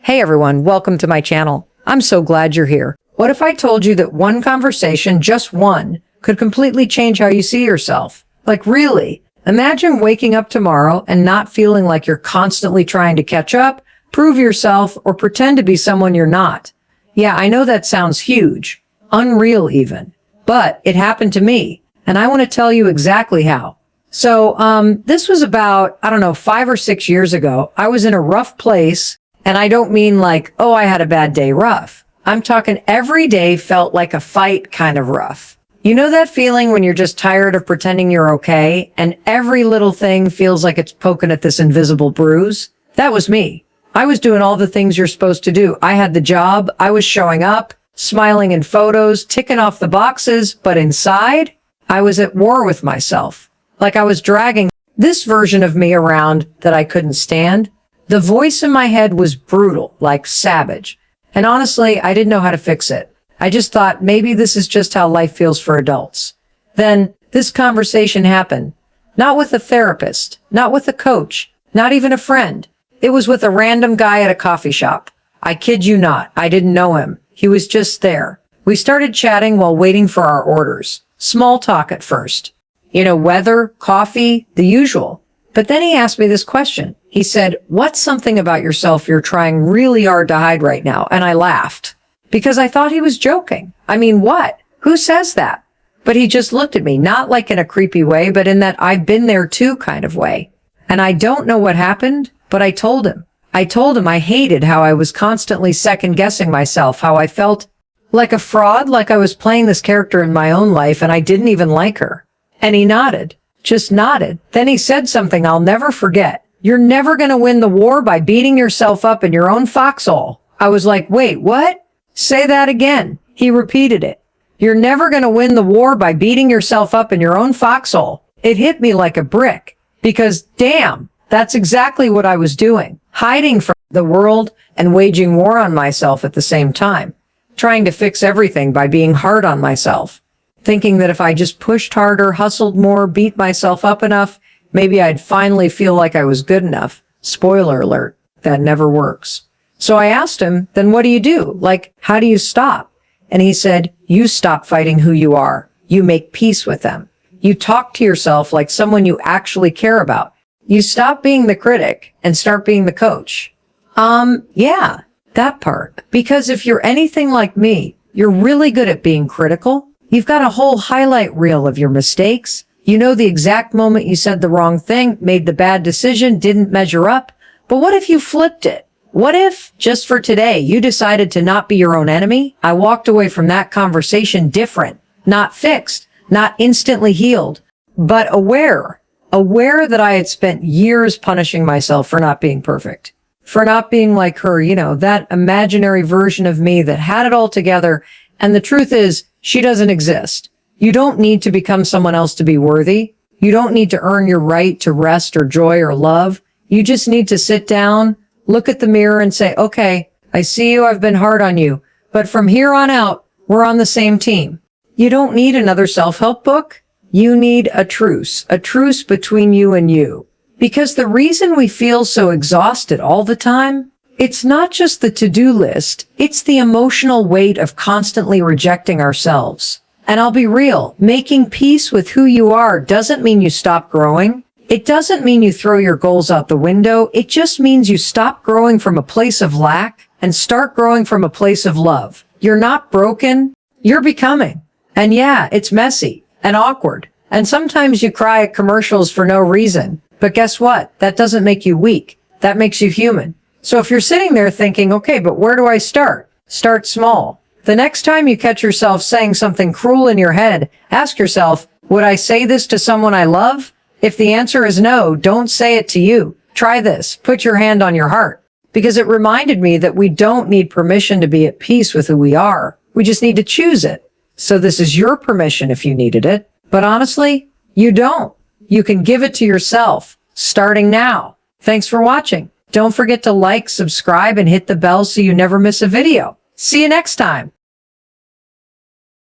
Hey everyone, welcome to my channel. I'm so glad you're here. What if I told you that one conversation, just one, could completely change how you see yourself? Like really? Imagine waking up tomorrow and not feeling like you're constantly trying to catch up, prove yourself, or pretend to be someone you're not. Yeah, I know that sounds huge, unreal even, but it happened to me, and I want to tell you exactly how. So, this was about, 5 or 6 years ago. I was in a rough place. And I don't mean like, oh, I had a bad day rough. I'm talking every day felt like a fight kind of rough. You know that feeling when you're just tired of pretending you're okay and every little thing feels like it's poking at this invisible bruise? That was me. I was doing all the things you're supposed to do. I had the job. I was showing up, smiling in photos, ticking off the boxes. But inside, I was at war with myself. Like I was dragging this version of me around that I couldn't stand. The voice in my head was brutal, like savage. And honestly, I didn't know how to fix it. I just thought maybe this is just how life feels for adults. Then this conversation happened. Not with a therapist, not with a coach, not even a friend. It was with a random guy at a coffee shop. I kid you not, I didn't know him. He was just there. We started chatting while waiting for our orders. Small talk at first. Weather, coffee, the usual. But then he asked me this question. He said, what's something about yourself you're trying really hard to hide right now? And I laughed because I thought he was joking. I mean, what? Who says that? But he just looked at me, not like in a creepy way, but in that I've been there too kind of way. And I don't know what happened, but I told him. I hated how I was constantly second guessing myself, how I felt like a fraud, like I was playing this character in my own life and I didn't even like her. And he nodded. Just nodded. Then he said something I'll never forget. You're never going to win the war by beating yourself up in your own foxhole. I was like, wait, what? Say that again. He repeated it. You're never going to win the war by beating yourself up in your own foxhole. It hit me like a brick because damn, that's exactly what I was doing. Hiding from the world and waging war on myself at the same time. Trying to fix everything by being hard on myself. Thinking that if I just pushed harder, hustled more, beat myself up enough, maybe I'd finally feel like I was good enough. Spoiler alert, that never works. So I asked him, then what do you do? Like, how do you stop? And he said, you stop fighting who you are. You make peace with them. You talk to yourself like someone you actually care about. You stop being the critic and start being the coach. Yeah, that part. Because if you're anything like me, you're really good at being critical. You've got a whole highlight reel of your mistakes. You know the exact moment you said the wrong thing, made the bad decision, didn't measure up. But what if you flipped it? What if, just for today, you decided to not be your own enemy? I walked away from that conversation different, not fixed, not instantly healed, but aware that I had spent years punishing myself for not being perfect, for not being like her, that imaginary version of me that had it all together. And the truth is, she doesn't exist. You don't need to become someone else to be worthy. You don't need to earn your right to rest or joy or love. You just need to sit down, look at the mirror and say, okay, I see you. I've been hard on you, but from here on out, we're on the same team. You don't need another self-help book. You need a truce between you and you. Because the reason we feel so exhausted all the time, it's not just the to-do list, it's the emotional weight of constantly rejecting ourselves. And I'll be real, making peace with who you are doesn't mean you stop growing. It doesn't mean you throw your goals out the window. It just means you stop growing from a place of lack and start growing from a place of love. You're not broken, you're becoming. And yeah, it's messy and awkward. And sometimes you cry at commercials for no reason. But guess what? That doesn't make you weak. That makes you human. So if you're sitting there thinking, okay, but where do I start? Start small. The next time you catch yourself saying something cruel in your head, ask yourself, would I say this to someone I love? If the answer is no, don't say it to you. Try this. Put your hand on your heart. Because it reminded me that we don't need permission to be at peace with who we are. We just need to choose it. So this is your permission if you needed it. But honestly, you don't. You can give it to yourself, starting now. Thanks for watching. Don't forget to like, subscribe, and hit the bell so you never miss a video. See you next time.